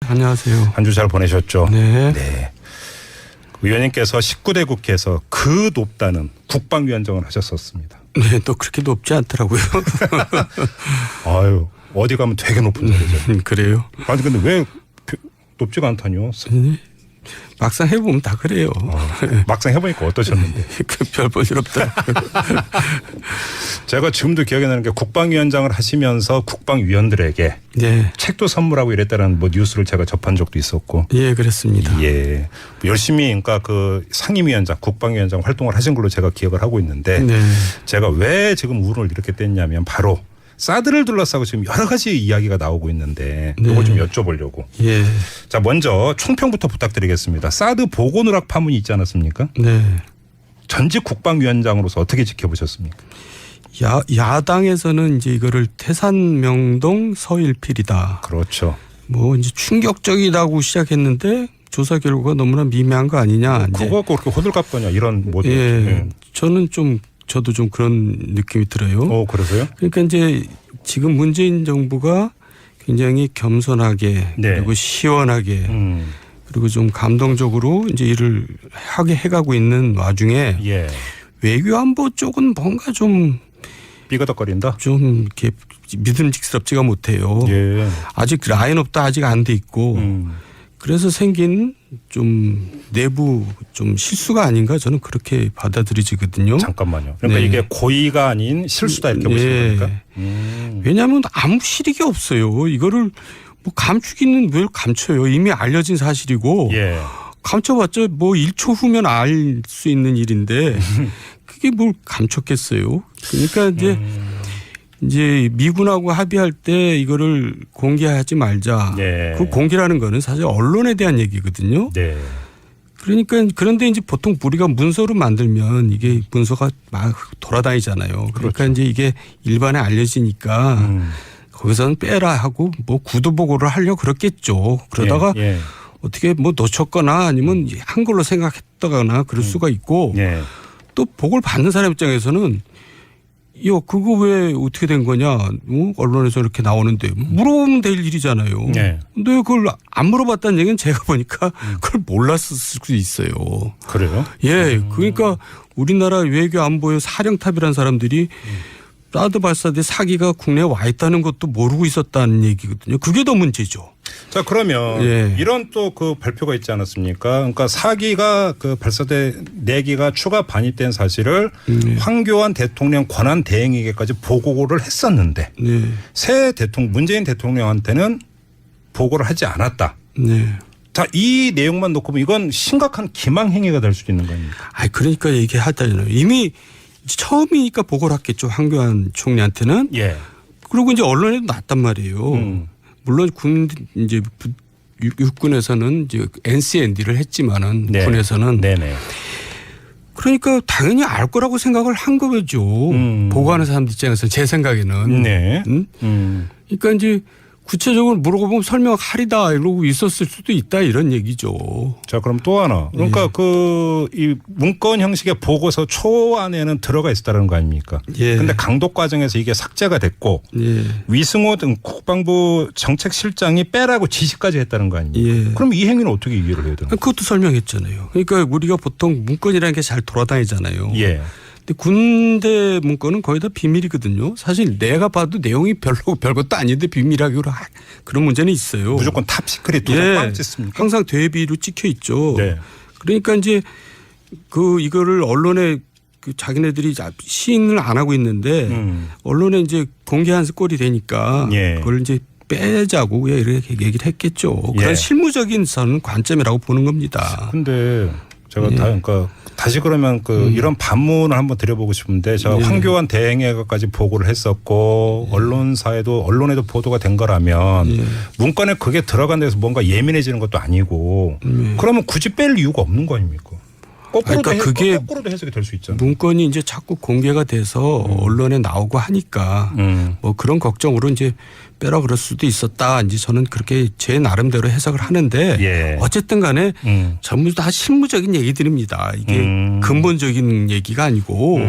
안녕하세요. 한 주 잘 보내셨죠? 네. 네. 의원님께서 19대 국회에서 그 높다는 국방위원장을 하셨었습니다. 네, 또 그렇게 높지 않더라고요. 아유, 어디 가면 되게 높은 자리죠. 그래요? 아니 근데 왜 높지가 않다뇨? 막상 해보면 다 그래요. 막상 해보니까 어떠셨는데? 별 볼 일 없다. 제가 지금도 기억에 나는 게 국방위원장을 하시면서 국방위원들에게 네. 책도 선물하고 이랬다는 뭐 뉴스를 제가 접한 적도 있었고. 예, 그렇습니다. 예. 열심히 그러니까 그 상임위원장, 국방위원장 활동을 하신 걸로 제가 기억을 하고 있는데 네. 제가 왜 지금 울음을 이렇게 뗐냐면 바로 사드를 둘러싸고 지금 여러 가지 이야기가 나오고 있는데 이거 좀 여쭤보려고. 예. 자, 먼저 총평부터 부탁드리겠습니다. 사드 보고 누락 파문이 있지 않았습니까? 네. 전직 국방위원장으로서 어떻게 지켜보셨습니까? 야당에서는 이제 이거를 태산명동 서일필이다. 그렇죠. 뭐 이제 충격적이다고 시작했는데 조사 결과가 너무나 미미한 거 아니냐. 그거 그렇게 호들갑 거냐 이런 모델. 예. 저도 좀 그런 느낌이 들어요. 그러세요? 그러니까 이제 지금 문재인 정부가 굉장히 겸손하게 네. 그리고 시원하게 그리고 좀 감동적으로 이제 일을 하게 해가고 있는 와중에 예. 외교안보 쪽은 뭔가 좀 삐거덕거린다. 이렇게 믿음직스럽지가 못해요. 예. 아직 라인업도 아직 안 돼 있고 그래서 생긴 좀 내부 좀 실수가 아닌가 저는 그렇게 받아들이지거든요. 잠깐만요. 그러니까 네. 이게 고의가 아닌 실수다 이렇게 보시는 겁니까? 왜냐하면 아무 실익이 없어요. 이거를 뭐 감추기는 왜 감춰요. 이미 알려진 사실이고 예. 감춰봤자 뭐 1초 후면 알 수 있는 일인데 그게 뭘 감췄겠어요. 그러니까 이제 미군하고 합의할 때 이거를 공개하지 말자. 네. 그 공개라는 거는 사실 언론에 대한 얘기거든요. 네. 그러니까 그런데 이제 보통 우리가 문서로 만들면 이게 문서가 막 돌아다니잖아요. 그러니까 그렇죠. 이제 이게 일반에 알려지니까 거기서는 빼라 하고 뭐 구두 보고를 하려고 그렇겠죠. 그러다가 예. 어떻게 뭐 놓쳤거나 아니면 한글로 생각했다거나 그럴 수가 있고 예. 또 보고를 받는 사람 입장에서는 그거 왜 어떻게 된 거냐. 언론에서 이렇게 나오는데 물어보면 될 일이잖아요. 네. 근데 그걸 안 물어봤다는 얘기는 제가 보니까 그걸 몰랐을 수도 있어요. 그래요? 예. 그러니까 우리나라 외교 안보의 사령탑이라는 사람들이 사드 발사대 사기가 국내에 와 있다는 것도 모르고 있었다는 얘기거든요. 그게 더 문제죠. 자, 그러면 예. 이런 또 그 발표가 있지 않았습니까? 그러니까 사기가 그 발사대 4기가 추가 반입된 사실을 황교안 대통령 권한 대행에게까지 보고를 했었는데 네. 새 문재인 대통령한테는 보고를 하지 않았다. 네. 자, 이 내용만 놓고 보면 이건 심각한 기망 행위가 될 수도 있는 거입니다. 그러니까 얘기하잖아요. 이미 처음이니까 보고를 했겠죠. 황교안 총리한테는. 예. 그리고 이제 언론에도 났단 말이에요. 물론 이제 육군에서는 이제 NCND를 했지만은 네. 군에서는 네네. 그러니까 당연히 알 거라고 생각을 한 거죠. 보고하는 사람들 입장에서 제 생각에는. 네. 그러니까 이제 구체적으로 물어보면 설명하리다 이러고 있었을 수도 있다 이런 얘기죠. 자, 그럼 또 하나. 그러니까 이 문건 형식의 보고서 초안에는 들어가 있었다는 거 아닙니까? 예. 근데 강독 과정에서 이게 삭제가 됐고 예. 위승호 등 국방부 정책실장이 빼라고 지시까지 했다는 거 아닙니까? 예. 그럼 이 행위는 어떻게 이해를 해야 되는 거예요? 그것도 설명했잖아요. 그러니까 우리가 보통 문건이라는 게 잘 돌아다니잖아요. 예. 근데 군대 문건은 거의 다 비밀이거든요. 사실 내가 봐도 내용이 별것도 아닌데 비밀하기로 그런 문제는 있어요. 무조건 탑시크릿 도장 빵 찍습니까? 항상 대비로 찍혀 있죠. 네. 그러니까 이제 이거를 언론에 자기네들이 시인을 안 하고 있는데 언론에 이제 공개한 꼴이 되니까 예. 그걸 이제 빼자고 이렇게 얘기를 했겠죠. 예. 그런 실무적인 관점이라고 보는 겁니다. 근데 제가 그러니까 다시 그러면 이런 반문을 한번 드려보고 싶은데 제가 황교안 대행에게까지 보고를 했었고 언론에도 보도가 된 거라면 문건에 그게 들어간 데서 뭔가 예민해지는 것도 아니고 그러면 굳이 뺄 이유가 없는 거 아닙니까? 거꾸로도 해석이 될 수 있잖아요. 문건이 이제 자꾸 공개가 돼서 언론에 나오고 하니까 뭐 그런 걱정으로 이제 빼라 그럴 수도 있었다. 이제 저는 그렇게 제 나름대로 해석을 하는데 예. 어쨌든 간에 전부 다 실무적인 얘기들입니다. 이게 근본적인 얘기가 아니고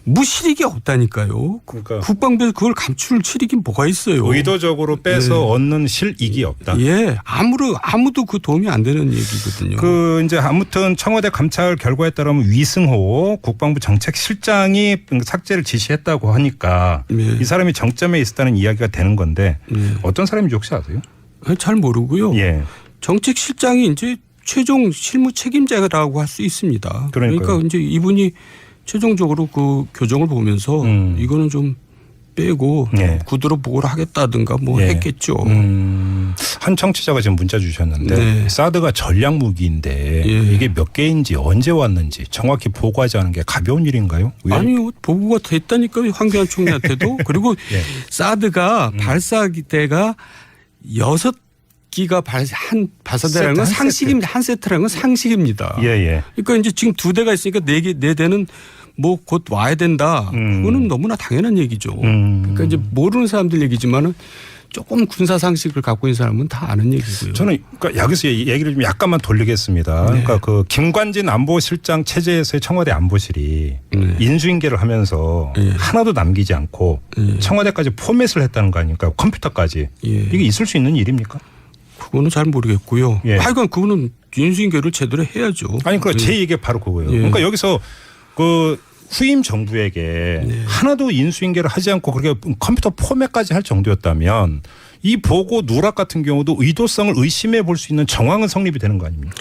무실익이 없다니까요. 그러니까 국방부에서 그걸 감출 실익이 뭐가 있어요. 의도적으로 빼서 얻는 실익이 없다. 예, 아무도 그 도움이 안 되는 얘기거든요. 그 이제 아무튼 청와대 감찰 결과에 따르면 위승호 국방부 정책실장이 삭제를 지시했다고 하니까 이 사람이 정점에 있었다는 이야기가 되는 건데 어떤 사람인지 혹시 아세요? 잘 모르고요. 예. 정책실장이 이제 최종 실무 책임자라고 할 수 있습니다. 그러니까요. 그러니까 이제 이분이 최종적으로 그 교정을 보면서 이거는 좀 빼고 예. 구두로 보고를 하겠다든가 뭐 예. 했겠죠. 한 청취자가 지금 문자 주셨는데 네. 사드가 전략 무기인데 예. 이게 몇 개인지 언제 왔는지 정확히 보고하지 않은 게 가벼운 일인가요? 왜? 아니요. 보고가 됐다니까요. 황교안 총리한테도. 그리고 예. 사드가 발사대가 6기가 발사대라는 건 상식입니다. 한 세트라는 건 상식입니다. 예. 그러니까 이제 지금 2대가 있으니까 4대는 뭐 곧 와야 된다. 그거는 너무나 당연한 얘기죠. 그러니까 이제 모르는 사람들 얘기지만은 조금 군사 상식을 갖고 있는 사람은 다 아는 얘기고요. 저는 그러니까 여기서 얘기를 좀 약간만 돌리겠습니다. 네. 그러니까 그 김관진 안보실장 체제에서의 청와대 안보실이 인수인계를 하면서 하나도 남기지 않고 청와대까지 포맷을 했다는 거 아닙니까? 컴퓨터까지. 이게 있을 수 있는 일입니까? 그거는 잘 모르겠고요. 예. 하여간 그거는 인수인계를 제대로 해야죠. 아니, 그러니까 제 얘기가 바로 그거예요. 그러니까 여기서 그 후임 정부에게 하나도 인수인계를 하지 않고 그렇게 컴퓨터 포맷까지 할 정도였다면 이 보고 누락 같은 경우도 의도성을 의심해 볼 수 있는 정황은 성립이 되는 거 아닙니까?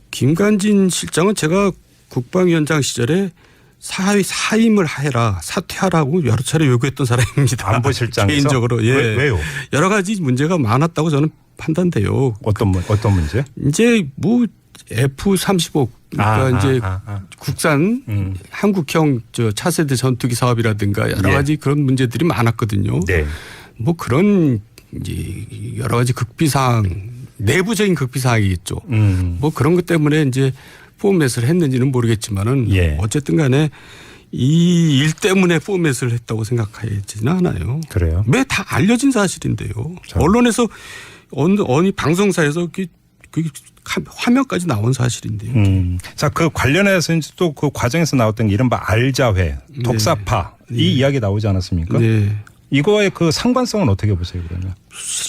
김관진 실장은 제가 국방위원장 시절에 사임을 해라, 사퇴하라고 여러 차례 요구했던 사람입니다. 안보실장에서? 개인적으로. 예. 왜요? 여러 가지 문제가 많았다고 저는 판단돼요. 어떤 문제? 이제 뭐 F-35 그러니까 이제 국산 한국형 차세대 전투기 사업이라든가 여러 가지 그런 문제들이 많았거든요. 네. 뭐 그런 이제 여러 가지 극비사항, 내부적인 극비사항이겠죠. 뭐 그런 것 때문에 이제 포맷을 했는지는 모르겠지만은 어쨌든 간에 이 일 때문에 포맷을 했다고 생각하지는 않아요. 그래요? 왜 다 알려진 사실인데요. 언론에서 어느 방송사에서 그 화면까지 나온 사실인데요. 자, 그 관련해서 이제 또 그 과정에서 나왔던 게 이른바 알자회, 독사파 이 이야기 나오지 않았습니까? 네. 이거의 그 상관성은 어떻게 보세요, 그러면?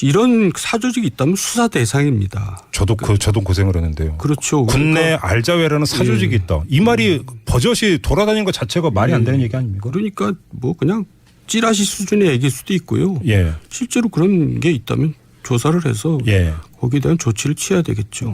이런 사조직이 있다면 수사 대상입니다. 저도 고생을 했는데요. 그렇죠. 국내 그러니까 알자회라는 사조직이 있다. 이 말이 버젓이 돌아다니는 것 자체가 말이 안 되는 얘기 아닙니까? 그러니까 뭐 그냥 찌라시 수준의 얘기일 수도 있고요. 실제로 그런 게 있다면 조사를 해서 거기에 대한 조치를 취해야 되겠죠.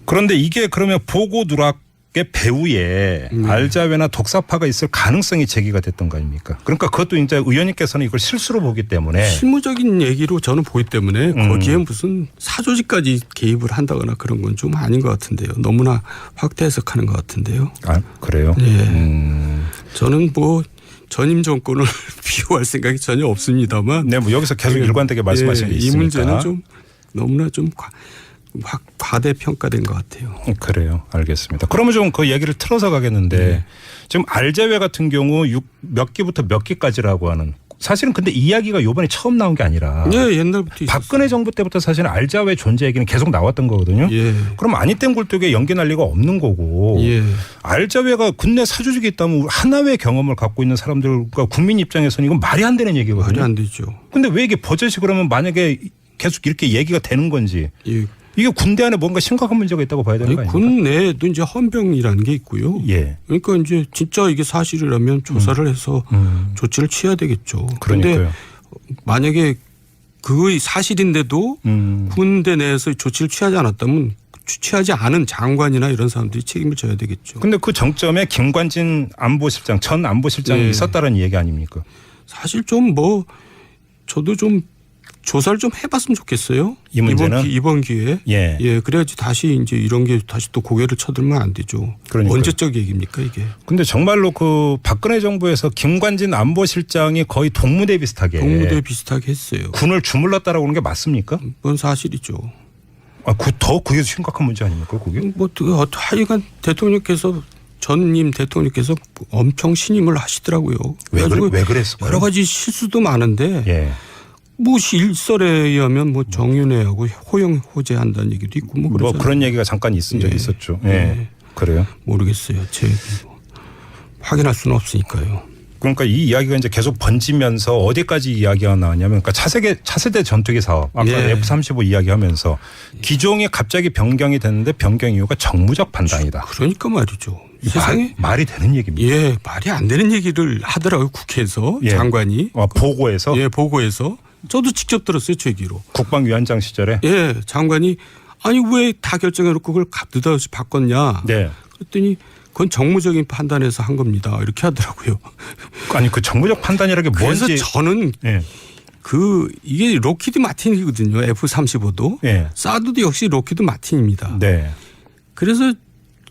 그런데 이게 그러면 보고 누락의 배후에 알자회나 독사파가 있을 가능성이 제기가 됐던 거 아닙니까? 그러니까 그것도 이제 의원님께서는 이걸 실수로 보기 때문에 실무적인 얘기로 저는 보기 때문에 거기에 무슨 사조직까지 개입을 한다거나 그런 건 좀 아닌 것 같은데요. 너무나 확대 해석하는 것 같은데요. 아, 그래요? 저는 뭐 전임 정권을 비호할 생각이 전혀 없습니다만. 네, 뭐 여기서 계속 일관되게 말씀하시는 게 있으니까. 이 문제는 좀 너무나 좀 과대평가된 것 같아요. 그래요. 알겠습니다. 그러면 좀 그 얘기를 틀어서 가겠는데 지금 알자회 같은 경우 몇 기부터 몇 기까지라고 하는 사실은 근데 이야기가 이번에 처음 나온 게 아니라 옛날부터 있었어요. 박근혜 정부 때부터 사실은 알자회 존재 얘기는 계속 나왔던 거거든요. 그럼 아니땐 굴뚝에 연기 날 리가 없는 거고 알자회가 국내 사조직이 있다면 하나의 경험을 갖고 있는 사람들과 국민 입장에서는 이건 말이 안 되는 얘기거든요. 말이 안 되죠. 근데 왜 이게 버젓이 그러면 만약에 계속 이렇게 얘기가 되는 건지 이게 군대 안에 뭔가 심각한 문제가 있다고 봐야 되는 거 아닙니까? 군 내에도 이제 헌병이라는 게 있고요. 그러니까 이제 진짜 이게 사실이라면 조사를 해서 조치를 취해야 되겠죠. 그런데 만약에 그의 사실인데도 군대 내에서 조치를 취하지 않았다면 취하지 않은 장관이나 이런 사람들이 책임을 져야 되겠죠. 그런데 그 정점에 김관진 안보실장, 전 안보실장이 있었다는 얘기 아닙니까? 사실 좀 뭐 저도 좀 조사를 좀 해봤으면 좋겠어요. 이 문제는 이번 기회에. 그래야지 다시 이제 이런 게 다시 또 고개를 쳐들면 안 되죠. 그러니까요. 언제적 얘기입니까 이게? 근데 정말로 그 박근혜 정부에서 김관진 안보실장이 거의 동무대 비슷하게 했어요. 군을 주물렀다라고 하는 게 맞습니까? 그건 사실이죠. 더 그게 심각한 문제 아닙니까 그게? 뭐 하여간 전임 대통령께서 엄청 신임을 하시더라고요. 왜 그랬을까요? 여러 가지 실수도 많은데. 뭐 일설에 의하면 뭐 정윤회하고 호영호재한다는 얘기도 있고 뭐 그런 얘기가 잠깐 있은 적이 있었죠. 그래요? 모르겠어요. 확인할 수는 없으니까요. 그러니까 이 이야기가 이제 계속 번지면서 어디까지 이야기가 나왔냐면 그러니까 차세대 전투기 사업 아까 예. F-35 이야기하면서 기종이 갑자기 변경이 됐는데 변경 이유가 정무적 판단이다. 그러니까 말이죠. 세상에 말이 되는 얘기입니다. 예, 말이 안 되는 얘기를 하더라고요. 국회에서 예. 장관이. 보고에서 예, 보고에서. 저도 직접 들었어요. 제 귀로. 국방위원장 시절에. 예, 장관이 아니 왜 다 결정해놓고 그걸 느닷없이 바꿨냐. 네. 그랬더니 그건 정무적인 판단에서 한 겁니다. 이렇게 하더라고요. 아니 그 정무적 판단이라는 게 그래서 뭔지. 저는 예. 이게 로키드 마틴이거든요. F-35도. 예. 사드도 역시 로키드 마틴입니다. 네. 그래서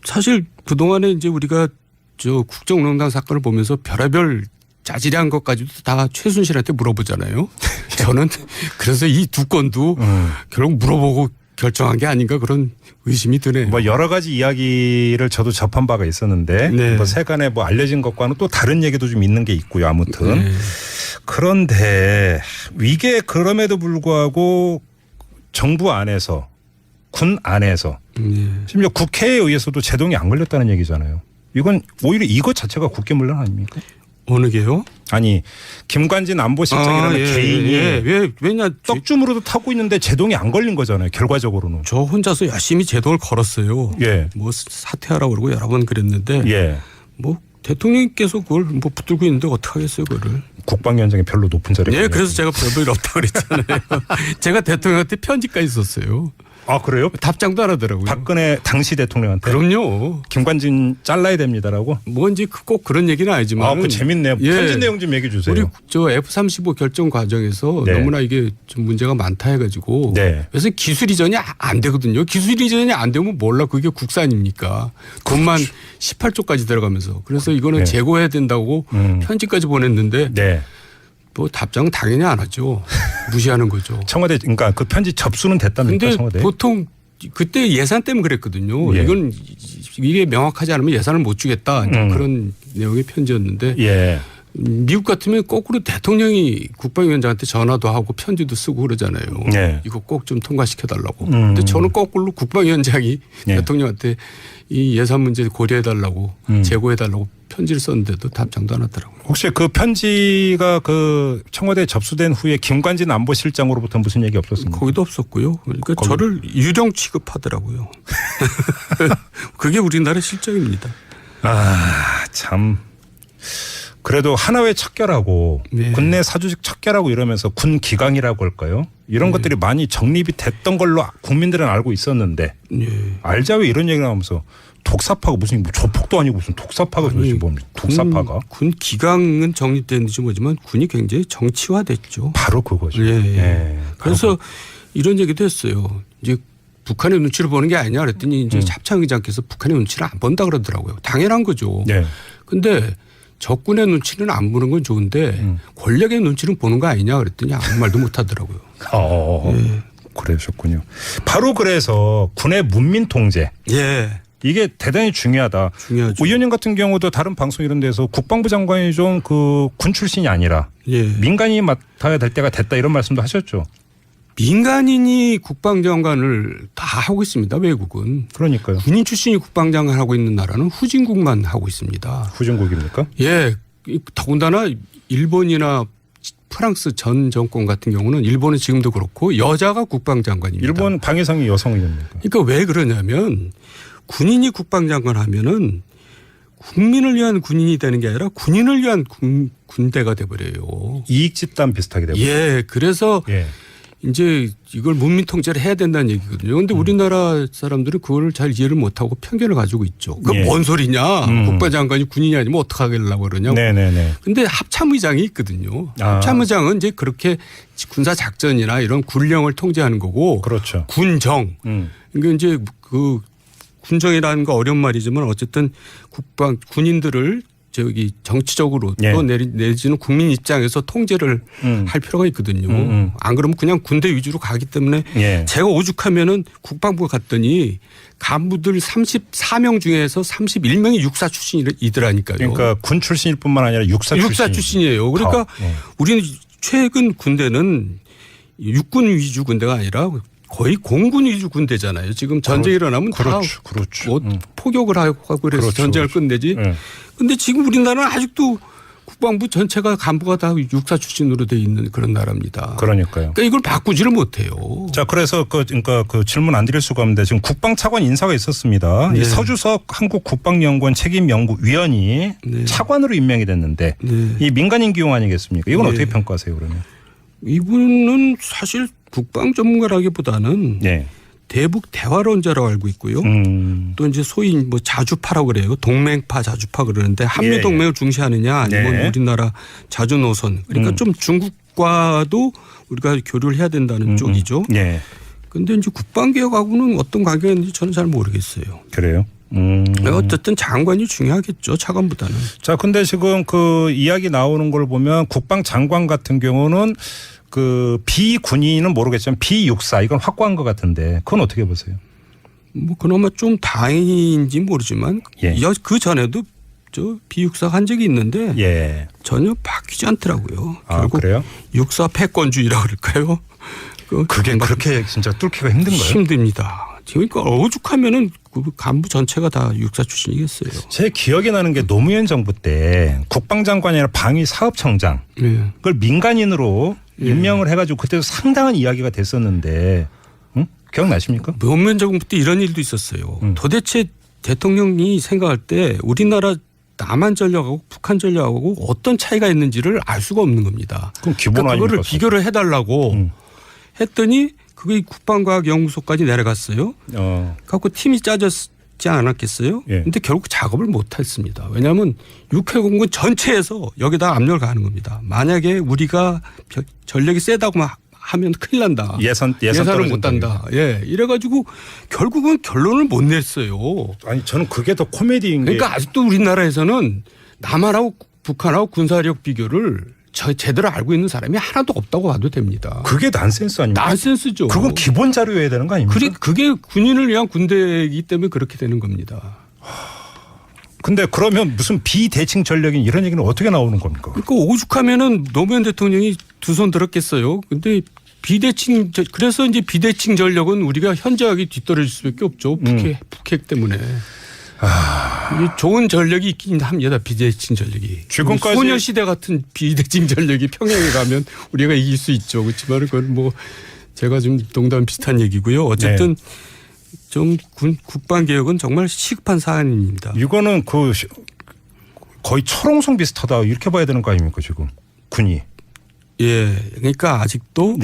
사실 그동안에 이제 우리가 저 국정농단 사건을 보면서 별의별 짜질한 것까지도 다 최순실한테 물어보잖아요. 저는 그래서 이 두 건도 결국 물어보고 결정한 게 아닌가 그런 의심이 드네요. 뭐 여러 가지 이야기를 저도 접한 바가 있었는데 네. 뭐 세간에 뭐 알려진 것과는 또 다른 얘기도 좀 있는 게 있고요. 아무튼. 네. 그런데 이게 그럼에도 불구하고 정부 안에서 군 안에서 네. 심지어 국회에 의해서도 제동이 안 걸렸다는 얘기잖아요. 이건 오히려 이것 자체가 국회문란 아닙니까? 어느 게요? 아니 김관진 안보실장이라는 예, 개인이 예. 왜냐 떡주무로도 타고 있는데 제동이 안 걸린 거잖아요. 결과적으로는. 저 혼자서 열심히 제동을 걸었어요. 예. 뭐 사퇴하라고 그러고 여러 번 그랬는데 예. 뭐 대통령께서 그걸 뭐 붙들고 있는데 어떻게 하겠어요, 그거를. 국방위원장이 별로 높은 자리에. 예, 그래서 제가 별볼 없다고 그랬잖아요. 제가 대통령한테 편지까지 썼어요. 아 그래요? 답장도 안 하더라고요. 박근혜 당시 대통령한테. 그럼요. 김관진 잘라야 됩니다라고. 뭔지 꼭 그런 얘기는 아니지만. 그 재밌네요. 예. 편지 내용 좀 얘기해 주세요. 우리 저 F-35 결정 과정에서 네. 너무나 이게 좀 문제가 많다 해가지고. 네. 그래서 기술 이전이 안 되거든요. 기술 이전이 안 되면 몰라 그게 국산입니까. 돈만 18조까지 들어가면서. 그래서 이거는 네. 재고해야 된다고 편지까지 보냈는데. 네. 뭐 답장은 당연히 안 하죠. 무시하는 거죠. 청와대 그러니까 그 편지 접수는 됐답니까 근데 청와대? 보통 그때 예산 때문에 그랬거든요. 예. 이건 이게 명확하지 않으면 예산을 못 주겠다. 그런 내용의 편지였는데 예. 미국 같으면 거꾸로 대통령이 국방위원장한테 전화도 하고 편지도 쓰고 그러잖아요. 네. 이거 꼭 좀 통과시켜달라고. 근데 저는 거꾸로 국방위원장이 네. 대통령한테 이 예산 문제 고려해달라고 재고해달라고 편지를 썼는데도 답장도 안 하더라고요. 혹시 그 편지가 그 청와대에 접수된 후에 김관진 안보실장으로부터 무슨 얘기 없었습니까? 거기도 없었고요. 그러니까 저를 유령 취급하더라고요. 그게 우리나라 실정입니다. 아, 참. 그래도 하나회 척결하고 네. 군내 사주직 척결하고 이러면서 군 기강이라고 할까요? 이런 것들이 많이 정립이 됐던 걸로 국민들은 알고 있었는데 예. 알자 왜 이런 얘기 나오면서 독사파가 무슨 뭐 조폭도 아니고 무슨 독사파가 도대체 뭡니까? 독사파가. 군 기강은 정립됐는지 모르지만 군이 굉장히 정치화됐죠. 바로 그거죠. 예. 예. 그래서 이런 얘기도 했어요. 이제 북한의 눈치를 보는 게 아니냐 그랬더니 이제 합참 의장께서 북한의 눈치를 안 본다 그러더라고요. 당연한 거죠. 네. 근데 적군의 눈치는 안 보는 건 좋은데 권력의 눈치는 보는 거 아니냐 그랬더니 아무 말도 못 하더라고요. 예. 그러셨군요. 바로 그래서 군의 문민 통제. 예. 이게 대단히 중요하다. 중요하죠. 의원님 같은 경우도 다른 방송 이런 데서 국방부 장관이 좀 그 군 출신이 아니라 예. 민간인이 맡아야 될 때가 됐다 이런 말씀도 하셨죠. 민간인이 국방장관을 다 하고 있습니다. 외국은. 그러니까요. 군인 출신이 국방장관 하고 있는 나라는 후진국만 하고 있습니다. 후진국입니까? 예. 더군다나 일본이나 프랑스 전 정권 같은 경우는 일본은 지금도 그렇고 여자가 국방장관입니다. 일본 방위상이 여성이됩니까? 그러니까 왜 그러냐면 군인이 국방장관 하면은 국민을 위한 군인이 되는 게 아니라 군인을 위한 군대가 돼버려요. 이익 집단 비슷하게 되고. 예. 그래서 예. 이제 이걸 문민 통제를 해야 된다는 얘기거든요. 그런데 우리나라 사람들은 그거를 잘 이해를 못하고 편견을 가지고 있죠. 그게 예. 뭔 소리냐. 국방장관이 군인이 아니면 어떡하려고 그러냐고. 네네네. 근데 합참의장이 있거든요. 아. 합참의장은 이제 그렇게 군사 작전이나 이런 군령을 통제하는 거고. 그렇죠. 군정. 그러니까 이제 그 군정이라는 거 어려운 말이지만 어쨌든 군인들을 저기 정치적으로 예. 또 내지는 국민 입장에서 통제를 할 필요가 있거든요. 안 그러면 그냥 군대 위주로 가기 때문에 예. 제가 오죽하면은 국방부 갔더니 간부들 34명 중에서 31명이 육사 출신이더라니까요. 그러니까 군 출신일 뿐만 아니라 육사 출신이에요. 그러니까 예. 우리는 최근 군대는 육군 위주 군대가 아니라 거의 공군 위주 군대잖아요. 지금 전쟁 일어나면 그렇죠. 다 그렇죠. 뭐 포격을 하고 그래서 그렇죠. 전쟁을 끝내지. 그런데 지금 우리나라는 아직도 국방부 전체가 간부가 다 육사 출신으로 돼 있는 그런 나라입니다. 그러니까요. 그러니까 이걸 바꾸지를 못해요. 자, 그래서 그러니까 그 질문 안 드릴 수가 없는데 지금 국방차관 인사가 있었습니다. 네. 이 서주석 한국국방연구원 책임연구위원이 네. 차관으로 임명이 됐는데 네. 이 민간인 기용 아니겠습니까? 이건 네. 어떻게 평가하세요, 그러면? 이분은 사실 국방 전문가라기보다는 네. 대북 대화론자라고 알고 있고요. 또 이제 소위 뭐 자주파라고 그래요. 동맹파 자주파 그러는데 한미 동맹을 중시하느냐 아니면 네. 우리나라 자주 노선. 그러니까 좀 중국과도 우리가 교류를 해야 된다는 쪽이죠. 네. 그런데 이제 국방개혁하고는 어떤 관계가 있는지 저는 잘 모르겠어요. 그래요? 어쨌든 장관이 중요하겠죠. 차관보다는. 자, 근데 지금 그 이야기 나오는 걸 보면 국방장관 같은 경우는 그 비군인은 모르겠지만 비육사 이건 확고한 것 같은데 그건 어떻게 보세요? 뭐 그나마 좀 다행인지 모르지만 예. 그 전에도 저 비육사 한 적이 있는데 예. 전혀 바뀌지 않더라고요. 아, 결국 그래요? 육사 패권주의라 그럴까요? 그게 그렇게 진짜 뚫기가 힘든가요? 힘듭니다. 그러니까 오죽하면은 그 간부 전체가 다 육사 출신이겠어요. 제 기억에 나는 게 노무현 정부 때 국방장관이 아니라 방위사업청장 네. 그걸 민간인으로 임명을 해가지고 그때도 상당한 이야기가 됐었는데 기억나십니까? 노무현 정부 때 이런 일도 있었어요. 도대체 대통령이 생각할 때 우리나라 남한 전략하고 북한 전략하고 어떤 차이가 있는지를 알 수가 없는 겁니다. 그럼 기본 그러니까 그거를 아닙니까? 비교를 해달라고 했더니 그게 국방과학연구소까지 내려갔어요. 갖고 팀이 짜졌지 않았겠어요? 예. 근데 결국 작업을 못했습니다. 왜냐하면 육해공군 전체에서 여기다 압력을 가하는 겁니다. 만약에 우리가 전력이 세다고 하면 큰일 난다. 예산을 못 단다. 예, 이래가지고 결국은 결론을 못 냈어요. 아니 저는 그게 더 코미디인 게 그러니까 아직도 우리나라에서는 남한하고 북한하고 군사력 비교를 제대로 알고 있는 사람이 하나도 없다고 봐도 됩니다. 그게 난센스 아닙니까? 난센스죠. 그건 기본 자료여야 되는 거 아닙니까? 그게 군인을 위한 군대이기 때문에 그렇게 되는 겁니다. 근데 그러면 무슨 비대칭 전력인 이런 얘기는 어떻게 나오는 겁니까? 그러니까 오죽하면은 노무현 대통령이 두 손 들었겠어요. 근데 비대칭 그래서 이제 비대칭 전력은 우리가 현저하게 뒤떨어질 수밖에 없죠. 북핵 때문에. 좋은 전력이 있긴 합니다. 비대칭 전력이. 지금까지 소녀시대 같은 비대칭 전력이 평양에 가면 우리가 이길 수 있죠. 그렇지만 그건 뭐 제가 좀 농담 비슷한 얘기고요. 어쨌든 좀 국방개혁은 정말 시급한 사안입니다. 이거는 그 거의 철옹성 비슷하다 이렇게 봐야 되는 거 아닙니까 지금 군이. 예, 그러니까 아직도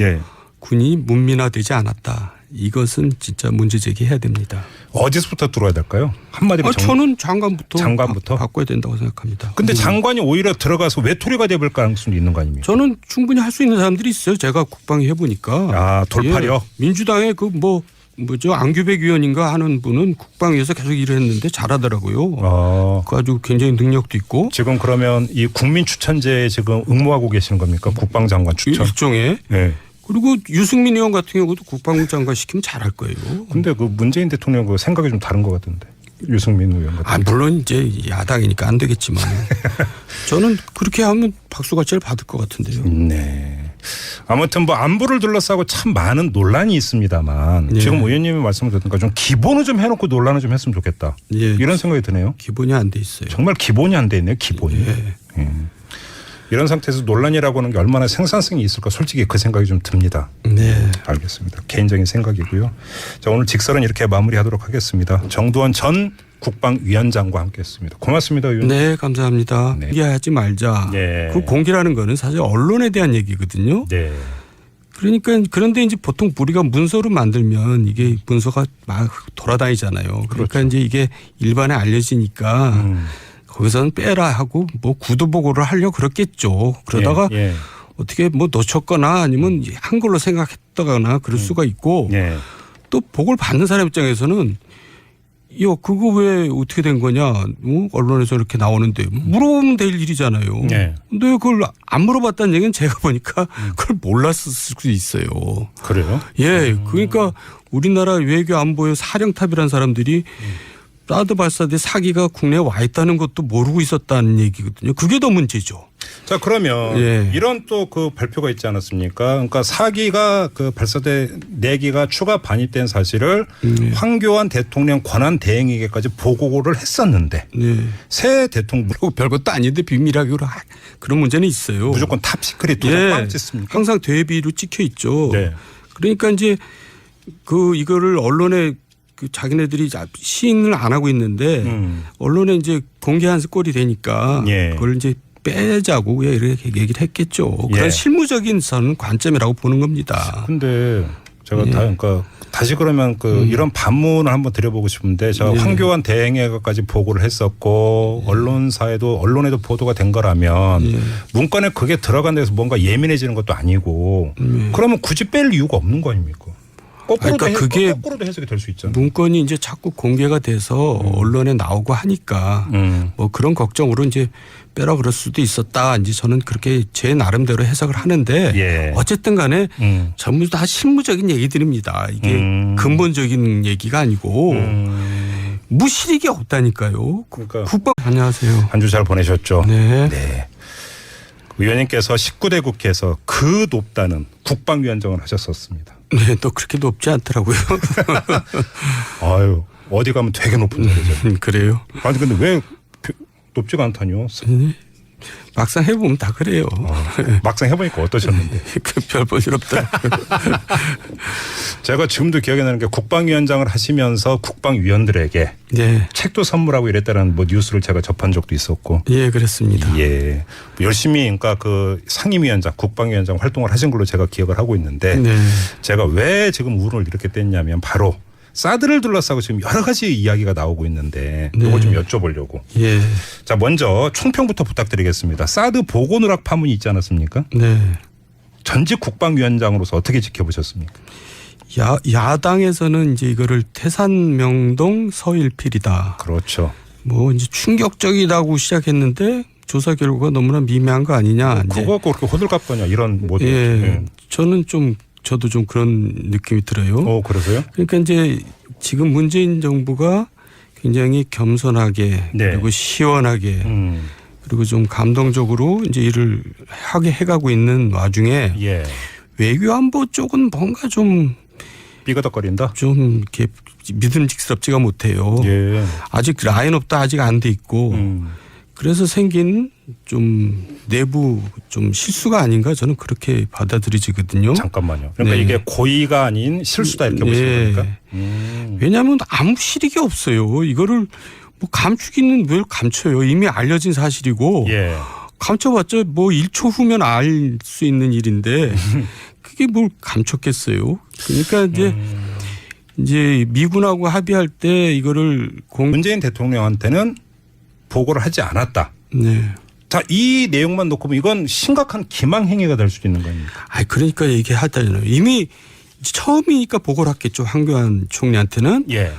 군이 문민화되지 않았다. 이것은 진짜 문제 제기해야 됩니다. 어디서부터 들어야 될까요? 한마디로 저는 장관부터 바꿔야 바꿔야 된다고 생각합니다. 근데 장관이 오히려 들어가서 외톨이가 돼볼 가능성도 있는 거 아닙니까? 저는 충분히 할 수 있는 사람들이 있어요. 제가 국방위 해보니까. 아, 돌팔이요? 예, 민주당의 뭐죠 안규백 의원인가 하는 분은 국방위에서 계속 일을 했는데 잘하더라고요. 그 아주 굉장히 능력도 있고. 지금 그러면 이 국민 추천제에 지금 응모하고 계시는 겁니까? 국방장관 추천. 일종의. 네. 그리고 유승민 의원 같은 경우도 국방부 장관 시키면 잘할 거예요. 근데 그 문재인 대통령 그 생각이 좀 다른 것 같은데. 유승민 의원 같은. 물론 이제 야당이니까 안 되겠지만 저는 그렇게 하면 박수갈채를 받을 것 같은데요. 네. 아무튼 뭐 안보를 둘러싸고 참 많은 논란이 있습니다,만 지금 의원님이 말씀을 듣니까 좀 기본을 좀 해놓고 논란을 좀 했으면 좋겠다. 이런 생각이 드네요. 기본이 안 돼 있어요. 정말 기본이 안 돼 있네요. 기본이. 이런 상태에서 논란이라고 하는 게 얼마나 생산성이 있을까 솔직히 그 생각이 좀 듭니다. 네. 알겠습니다. 개인적인 생각이고요. 자, 오늘 직설은 이렇게 마무리하도록 하겠습니다. 정두원 전 국방위원장과 함께했습니다. 고맙습니다, 의원님. 네, 감사합니다. 공개하지 말자. 그 공개라는 거는 사실 언론에 대한 얘기거든요. 그러니까 그런데 이제 보통 우리가 문서로 만들면 이게 문서가 막 돌아다니잖아요. 그러니까 이제 이게 일반에 알려지니까 거기서는 빼라 하고 뭐 구두 보고를 하려고 그렇겠죠. 그러다가 어떻게 뭐 놓쳤거나 아니면 한글로 생각했다거나 그럴 수가 있고 또 보고를 받는 사람 입장에서는 그거 왜 어떻게 된 거냐? 언론에서 이렇게 나오는데 물어보면 될 일이잖아요. 근데 그걸 안 물어봤다는 얘기는 제가 보니까 그걸 몰랐을 수도 있어요. 그래요? 예. 그러니까 우리나라 외교 안보의 사령탑이라는 사람들이 사드 발사대 사기가 국내에 와 있다는 것도 모르고 있었다는 얘기거든요. 그게 더 문제죠. 자, 그러면 예. 이런 또 그 발표가 있지 않았습니까? 그러니까 4기가 그 발사대 4기가 추가 반입된 사실을 황교안 대통령 권한 대행에게까지 보고를 했었는데 예. 새 대통령 별것도 아닌데 비밀하기로 그런 문제는 있어요. 무조건 탑시크릿 도장 빵 찍습니까? 항상 대비로 찍혀 있죠. 네. 그러니까 이제 이거를 언론에 자기네들이 시인을 안 하고 있는데 언론에 이제 공개한 꼴이 되니까 예. 그걸 이제 빼자고 이렇게 얘기를 했겠죠. 예. 그런 실무적인 관점이라고 보는 겁니다. 근데 제가 예. 그러니까 다시 그러면 이런 반문을 한번 드려보고 싶은데 제가 예. 황교안 대행에게까지 보고를 했었고 언론에도 보도가 된 거라면 예. 문건에 그게 들어간 데서 뭔가 예민해지는 것도 아니고 그러면 굳이 뺄 이유가 없는 거 아닙니까? 그러니까 그게 거꾸로도 해석이 될 수 있잖아요. 문건이 이제 자꾸 공개가 돼서 언론에 나오고 하니까 뭐 그런 걱정으로 이제 빼라 그럴 수도 있었다. 이제 저는 그렇게 제 나름대로 해석을 하는데 예. 어쨌든 간에 전부 다 실무적인 얘기들입니다. 이게 근본적인 얘기가 아니고 무실익이 없다니까요. 그러니까 국방 안녕하세요. 한 주 잘 보내셨죠? 네. 네. 의원님께서 19대 국회에서 그 높다는 국방위원장을 하셨었습니다. 네, 또 그렇게 높지 않더라고요. 아유, 어디 가면 되게 높은 자리죠. 그래요. 아니 근데 왜 높지가 않다뇨? 막상 해보면 다 그래요. 막상 해보니까 어떠셨는데? 별 볼 일 없다. 제가 지금도 기억에 나는 게 국방위원장을 하시면서 국방위원들에게 네. 책도 선물하고 이랬다는 뭐 뉴스를 제가 접한 적도 있었고. 예, 그렇습니다. 예. 열심히 그러니까 그 상임위원장, 국방위원장 활동을 하신 걸로 제가 기억을 하고 있는데 네. 제가 왜 지금 운을 이렇게 뗐냐면 바로 사드를 둘러싸고 지금 여러 가지 이야기가 나오고 있는데 이거 좀 여쭤보려고. 예. 자, 먼저 총평부터 부탁드리겠습니다. 사드 보고 누락 파문이 있지 않았습니까? 네. 전직 국방위원장으로서 어떻게 지켜보셨습니까? 야당에서는 이제 이거를 태산명동 서일필이다. 그렇죠. 뭐 이제 충격적이라고 시작했는데 조사 결과가 너무나 미미한 거 아니냐. 그거 그렇게 호들갑 거냐 이런 모델. 예. 저도 좀 그런 느낌이 들어요. 그러세요? 그러니까 이제 지금 문재인 정부가 굉장히 겸손하게 네. 그리고 시원하게 그리고 좀 감동적으로 이제 일을 하게 해가고 있는 와중에 예. 외교안보 쪽은 뭔가 좀 삐거덕거린다. 이렇게 믿음직스럽지가 못해요. 예. 아직 라인업도 아직 안 돼 있고 그래서 생긴 좀 내부 좀 실수가 아닌가 저는 그렇게 받아들이지거든요. 잠깐만요. 그러니까 네. 이게 고의가 아닌 실수다 이렇게 보시는 겁니까? 왜냐하면 아무 실익이 없어요. 이거를 뭐 감추기는 왜 감춰요. 이미 알려진 사실이고 예. 감춰봤자 뭐 1초 후면 알 수 있는 일인데 그게 뭘 감췄겠어요. 그러니까 이제 미군하고 합의할 때 이거를 문재인 대통령한테는 보고를 하지 않았다. 네. 자, 이 내용만 놓고 보면 이건 심각한 기망 행위가 될 수도 있는 거입니다. 그러니까 얘기하잖아요. 이미 처음이니까 보고를 했겠죠. 황교안 총리한테는. 예.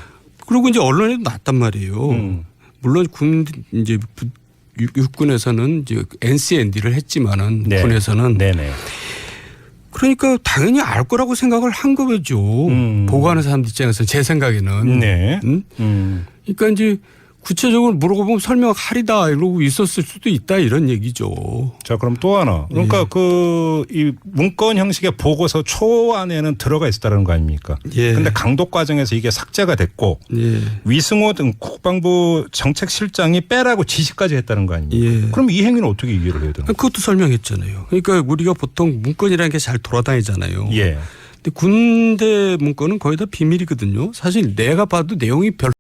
그리고 이제 언론에도 났단 말이에요. 물론 이제 육군에서는 이제 NCND를 했지만은 네. 군에서는 네네. 그러니까 당연히 알 거라고 생각을 한 거죠. 보고하는 사람들 입장에서 제 생각에는. 네. 그러니까 이제 구체적으로 물어보면 설명하리다 이러고 있었을 수도 있다 이런 얘기죠. 자, 그럼 또 하나. 그러니까 이 문건 형식의 보고서 초안에는 들어가 있었다는 거 아닙니까? 예. 근데 강독 과정에서 이게 삭제가 됐고 예. 위승호 등 국방부 정책실장이 빼라고 지시까지 했다는 거 아닙니까? 예. 그럼 이 행위는 어떻게 이해를 해야 되는 거예요? 그것도 설명했잖아요. 그러니까 우리가 보통 문건이라는 게 잘 돌아다니잖아요. 예. 근데 군대 문건은 거의 다 비밀이거든요. 사실 내가 봐도 내용이 별로